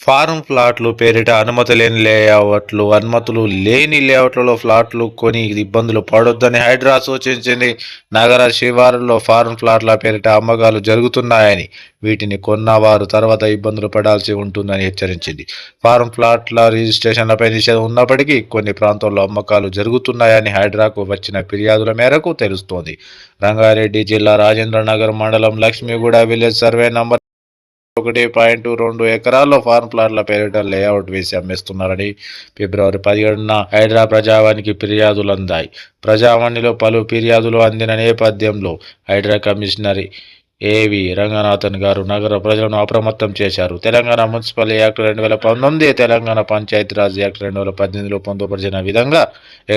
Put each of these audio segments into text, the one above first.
Form ప్లాట్లు పేరిట అనుమతులు లేని లేఅవుట్లలో ఫ్లాట్లు కొని ఇబ్బందులు పడొద్దని హైడ్రా సూచించింది. నగర శివారుల్లో ఫారం ప్లాట్ల పేరిట అమ్మకాలు జరుగుతున్నాయని, వీటిని కొన్నవారు తర్వాత ఇబ్బందులు పడాల్సి ఉంటుందని హెచ్చరించింది. ఫారం ప్లాట్ల రిజిస్ట్రేషన్లపై నిషేధం ఉన్నప్పటికీ కొన్ని ప్రాంతాల్లో అమ్మకాలు జరుగుతున్నాయని హైడ్రాకు వచ్చిన ఫిర్యాదుల మేరకు తెలుస్తోంది. రంగారెడ్డి జిల్లా రాజేంద్రనగర్ మండలం లక్ష్మీగూడ విలేజ్ సర్వే నంబర్ 1.2 ఎకరాల్లో ఫార్మ్ ప్లాట్ల పేరిట లేఅవుట్ వేసి అమ్మేస్తున్నారని ఫిబ్రవరి 17న హైడ్రా ప్రజావానికి ఫిర్యాదులందాయి. ప్రజావాణిలో పలు ఫిర్యాదులు అందిన నేపథ్యంలో హైడ్రా కమిషనర్ ఏవి రంగనాథన్ గారు నగర ప్రజలను అప్రమత్తం చేశారు. Telangana municipal act 2019, Telangana Panchayati Raj act 2018లో పొందుపరిచిన విధంగా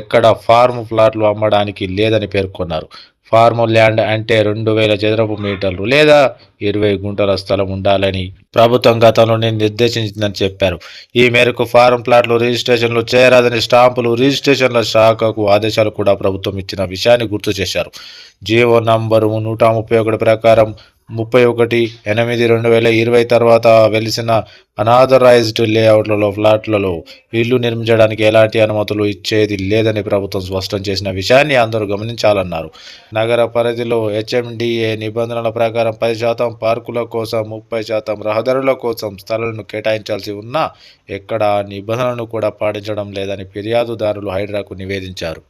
ఎక్కడ ఫార్మ్ ప్లాట్లు అమ్మడానికి లేదని పేర్కొన్నారు. ఫార్మ్ ల్యాండ్ అంటే 2000 చదరపు మీటర్లు లేదా 20 గుంటల స్థలం ఉండాలని ప్రభుత్వం గతంలోనే నిర్దేశించిందని చెప్పారు. ఈ మేరకు ఫార్మ్ ప్లాట్లు రిజిస్ట్రేషన్లు చేయరాదని స్టాంపులు రిజిస్ట్రేషన్ల శాఖకు ఆదేశాలు కూడా ప్రభుత్వం ఇచ్చిన విషయాన్ని గుర్తు చేశారు. జీవో నంబరు 131 ప్రకారం 31/8/2020 తర్వాత వెలిసిన అనాథరైజ్డ్ లేఅవుట్లలో ఫ్లాట్లలో ఇళ్లు నిర్మించడానికి ఎలాంటి అనుమతులు ఇచ్చేది లేదని ప్రభుత్వం స్పష్టం చేసిన విషయాన్ని అందరూ గమనించాలన్నారు. నగర పరిధిలో హెచ్ఎండిఏ నిబంధనల ప్రకారం 10% పార్కుల కోసం, 30% రహదారుల కోసం స్థలాలను కేటాయించాల్సి ఉన్నా ఎక్కడ ఆ నిబంధనలను కూడా పాటించడం లేదని ఫిర్యాదుదారులు హైడ్రాకు నివేదించారు.